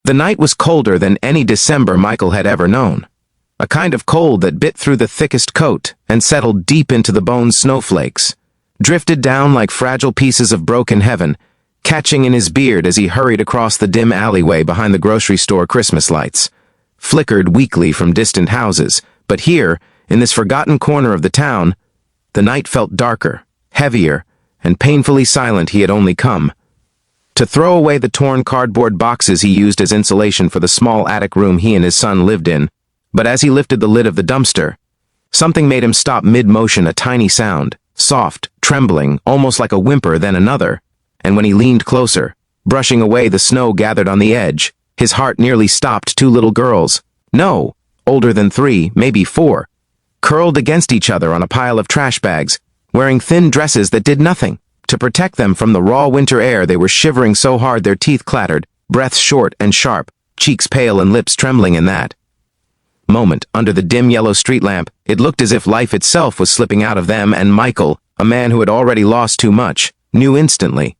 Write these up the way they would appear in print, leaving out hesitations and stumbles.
The night was colder than any December Michael had ever known. A kind of cold that bit through the thickest coat and settled deep into the bone snowflakes, drifted down like fragile pieces of broken heaven, catching in his beard as he hurried across the dim alleyway behind the grocery store Christmas lights, flickered weakly from distant houses. But here, in this forgotten corner of the town, the night felt darker, heavier, and painfully silent. He had only come to throw away the torn cardboard boxes he used as insulation for the small attic room he and his son lived in. But as he lifted the lid of the dumpster, something made him stop mid-motion, a tiny sound, soft, trembling, almost like a whimper, then another. And when he leaned closer, brushing away the snow gathered on the edge, his heart nearly stopped. Two little girls, no, older than 3, maybe 4, curled against each other on a pile of trash bags, wearing thin dresses that did nothing to protect them from the raw winter air. They were shivering so hard their teeth clattered, breaths short and sharp, cheeks pale and lips trembling. In that moment, under the dim yellow street lamp, it looked as if life itself was slipping out of them, and Michael, a man who had already lost too much, knew instantly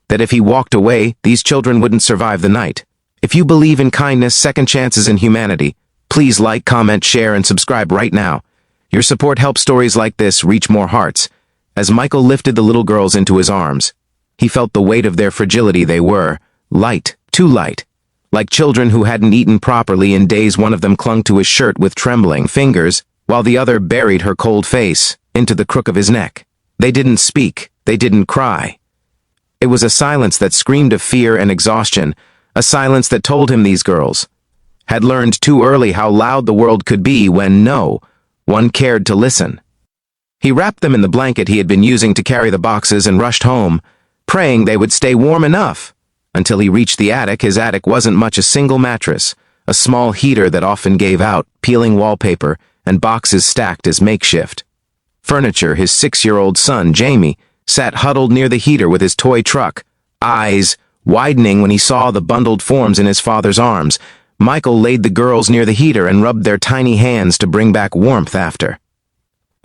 that if he walked away, these children wouldn't survive the night. If you believe in kindness, second chances, and humanity, please like, comment, share, and subscribe right now. Your support helps stories like this reach more hearts. As Michael lifted the little girls into his arms, he felt the weight of their fragility. They were light, too light, like children who hadn't eaten properly in days. One of them clung to his shirt with trembling fingers, while the other buried her cold face into the crook of his neck. They didn't speak, they didn't cry. It was a silence that screamed of fear and exhaustion, a silence that told him these girls had learned too early how loud the world could be when no one cared to listen. He wrapped them in the blanket he had been using to carry the boxes and rushed home, praying they would stay warm enough. Until he reached the attic. His attic wasn't much: a single mattress, a small heater that often gave out, peeling wallpaper, and boxes stacked as makeshift furniture. His 6-year-old son, Jamie, sat huddled near the heater with his toy truck, eyes widening when he saw the bundled forms in his father's arms. Michael laid the girls near the heater and rubbed their tiny hands to bring back warmth. After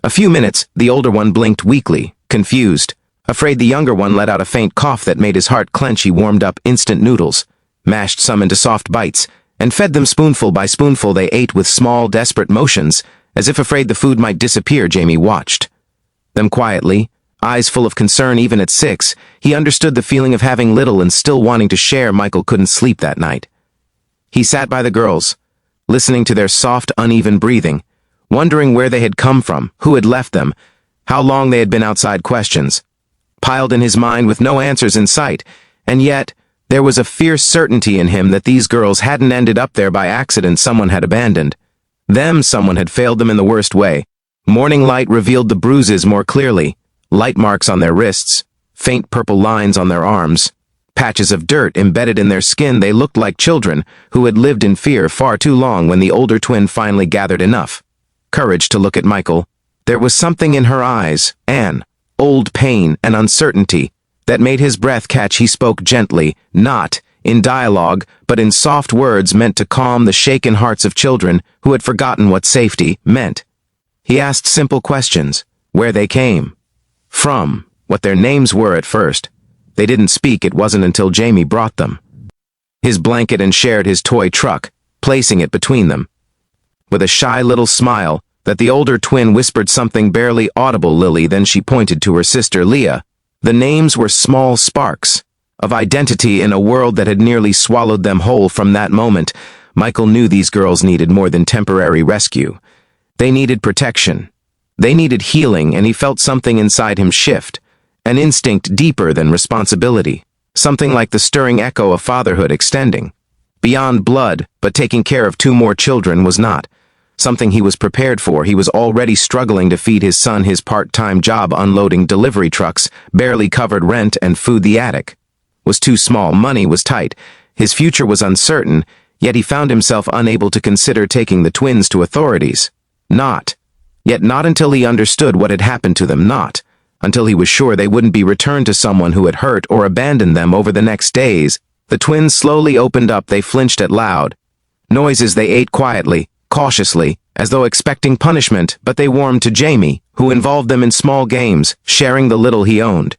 a few minutes, the older one blinked weakly, confused. Afraid, the younger one let out a faint cough that made his heart clench. He warmed up instant noodles, mashed some into soft bites, and fed them spoonful by spoonful. They ate with small, desperate motions, as if afraid the food might disappear. Jamie watched them quietly, eyes full of concern. Even at 6, he understood the feeling of having little and still wanting to share. Michael couldn't sleep that night. He sat by the girls, listening to their soft, uneven breathing, wondering where they had come from, who had left them, how long they had been outside. Questions piled in his mind with no answers in sight, and yet there was a fierce certainty in him that these girls hadn't ended up there by accident. Someone had abandoned them. Someone had failed them in the worst way. Morning light revealed the bruises more clearly, light marks on their wrists, faint purple lines on their arms, patches of dirt embedded in their skin. They looked like children who had lived in fear far too long. When the older twin finally gathered enough courage to look at Michael, there was something in her eyes, an old pain and uncertainty, that made his breath catch. He spoke gently, not in dialogue, but in soft words meant to calm the shaken hearts of children who had forgotten what safety meant. He asked simple questions: where they came from, what their names were. At first, they didn't speak. It wasn't until Jamie brought them his blanket and shared his toy truck, placing it between them. With a shy little smile, that the older twin whispered something barely audible: Lily. Then she pointed to her sister, Leah. The names were small sparks of identity in a world that had nearly swallowed them whole. From that moment, Michael knew these girls needed more than temporary rescue. They needed protection. They needed healing, and he felt something inside him shift, an instinct deeper than responsibility, something like the stirring echo of fatherhood extending beyond blood. But taking care of 2 more children was not something he was prepared for. He was already struggling to feed his son. His part-time job unloading delivery trucks barely covered rent and food. The attic was too small. Money was tight. His future was uncertain, yet he found himself unable to consider taking the twins to authorities. Not until he understood what had happened to them. Not until he was sure they wouldn't be returned to someone who had hurt or abandoned them. Over the next days, the twins slowly opened up. They flinched at loud noises. They ate quietly, cautiously, as though expecting punishment, but they warmed to Jamie, who involved them in small games, sharing the little he owned.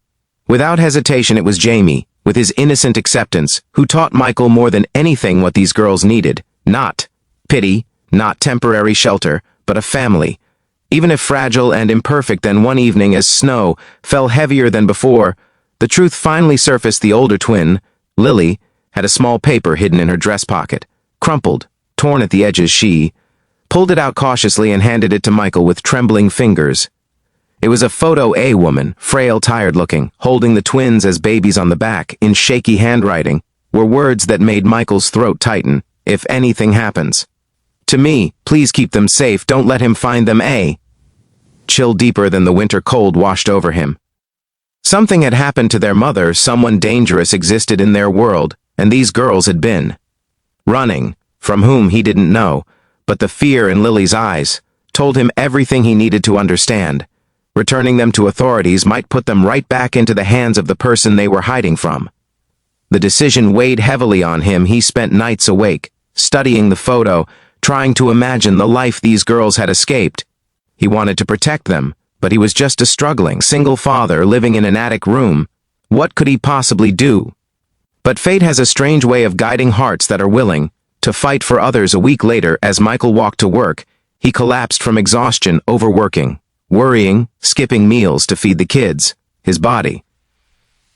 Without hesitation, it was Jamie, with his innocent acceptance, who taught Michael more than anything what these girls needed. Not pity, not temporary shelter, but a family. Even if fragile and imperfect, then one evening as snow fell heavier than before, the truth finally surfaced. The older twin, Lily, had a small paper hidden in her dress pocket. Crumpled, torn at the edges, she pulled it out cautiously and handed it to Michael with trembling fingers. It was a photo. A woman, frail, tired-looking, holding the twins as babies on the back, in shaky handwriting, were words that made Michael's throat tighten. If anything happens to me, please keep them safe. Don't let him find them. A chill deeper than the winter cold washed over him. Something had happened to their mother. Someone dangerous existed in their world, and these girls had been running from whom he didn't know, but the fear in Lily's eyes told him everything he needed to understand. Returning them to authorities might put them right back into the hands of the person they were hiding from. The decision weighed heavily on him. He spent nights awake, studying the photo, trying to imagine the life these girls had escaped. He wanted to protect them, but he was just a struggling single father living in an attic room. What could he possibly do? But fate has a strange way of guiding hearts that are willing to fight for others. A week later, as Michael walked to work, he collapsed from exhaustion, overworking, worrying, skipping meals to feed the kids. His body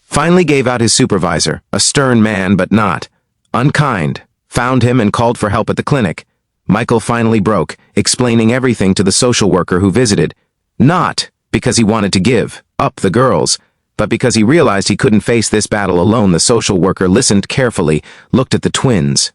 finally gave out. His supervisor, a stern man but not unkind, found him and called for help at the clinic. Michael finally broke, explaining everything to the social worker who visited, not because he wanted to give up the girls, but because he realized he couldn't face this battle alone. The social worker listened carefully, looked at the twins'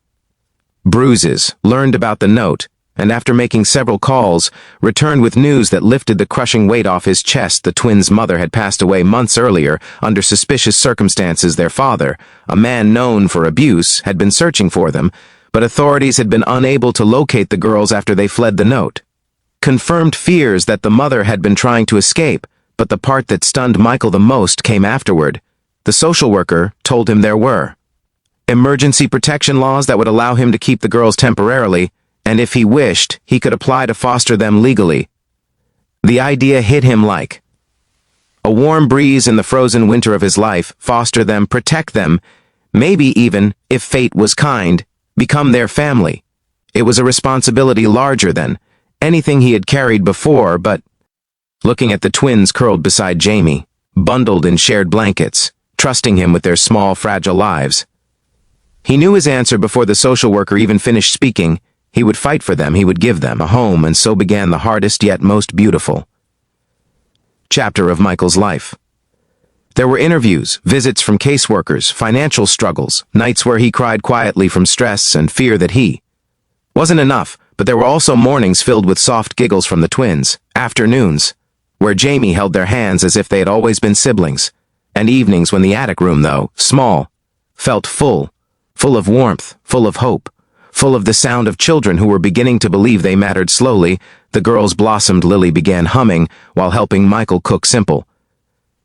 bruises, learned about the note, and after making several calls, returned with news that lifted the crushing weight off his chest. The twins' mother had passed away months earlier under suspicious circumstances. Their father, a man known for abuse, had been searching for them, but authorities had been unable to locate the girls after they fled. The note confirmed fears that the mother had been trying to escape, but the part that stunned Michael the most came afterward. The social worker told him there were emergency protection laws that would allow him to keep the girls temporarily, and if he wished, he could apply to foster them legally. The idea hit him like a warm breeze in the frozen winter of his life. Foster them, protect them, maybe even, if fate was kind, become their family. It was a responsibility larger than anything he had carried before. But looking at the twins curled beside Jamie, bundled in shared blankets, trusting him with their small, fragile lives, he knew his answer before the social worker even finished speaking. He would fight for them, he would give them a home, and so began the hardest yet most beautiful chapter of Michael's life. There were interviews, visits from caseworkers, financial struggles, nights where he cried quietly from stress and fear that he wasn't enough, but there were also mornings filled with soft giggles from the twins, afternoons where Jamie held their hands as if they had always been siblings, and evenings when the attic room, though small, felt full of warmth, full of hope, full of the sound of children who were beginning to believe they mattered. Slowly, the girls blossomed. Lily began humming while helping Michael cook simple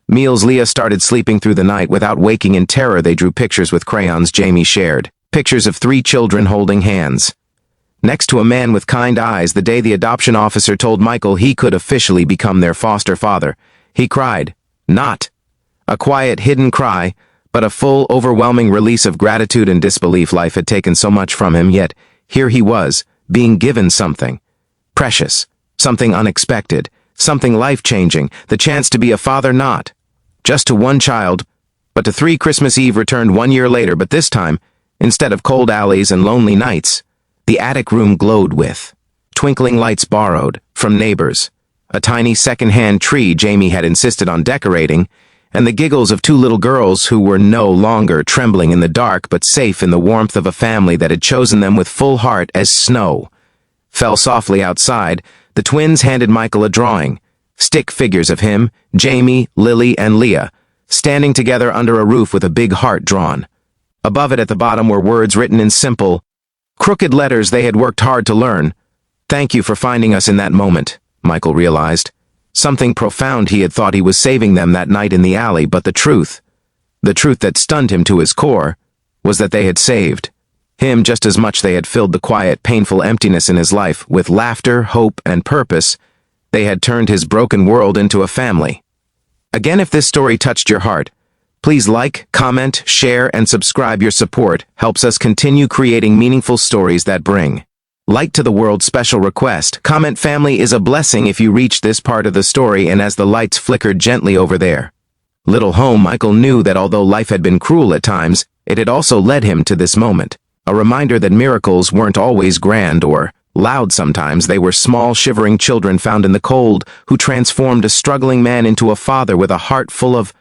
meals. Leah started sleeping through the night without waking in terror. They drew pictures with crayons. Jamie shared pictures of 3 children holding hands next to a man with kind eyes. The day the adoption officer told Michael he could officially become their foster father, he cried. Not a quiet, hidden cry, but a full, overwhelming release of gratitude and disbelief. Life had taken so much from him, yet here he was, being given something precious, something unexpected, something life-changing, the chance to be a father, not just to one child, but to 3. Christmas Eve returned 1 year later, but this time, instead of cold alleys and lonely nights, the attic room glowed with twinkling lights borrowed from neighbors, a tiny second-hand tree Jamie had insisted on decorating, and the giggles of 2 little girls who were no longer trembling in the dark but safe in the warmth of a family that had chosen them with full heart. As snow fell softly outside, the twins handed Michael a drawing, stick figures of him, Jamie, Lily, and Leah, standing together under a roof with a big heart drawn. Above it at the bottom were words written in simple, crooked letters they had worked hard to learn. Thank you for finding us in that moment, Michael realized. Something profound. He had thought he was saving them that night in the alley, but the truth that stunned him to his core, was that they had saved him just as much. They had filled the quiet, painful emptiness in his life with laughter, hope, and purpose. They had turned his broken world into a family. Again, if this story touched your heart, Please like, comment, share, and subscribe. Your support helps us continue creating meaningful stories that bring light to the world. Special request. Comment family is a blessing if you reach this part of the story and as the lights flickered gently over their little home, Michael knew that although life had been cruel at times, it had also led him to this moment. A reminder that miracles weren't always grand or loud. Sometimes they were small, shivering children found in the cold who transformed a struggling man into a father with a heart full of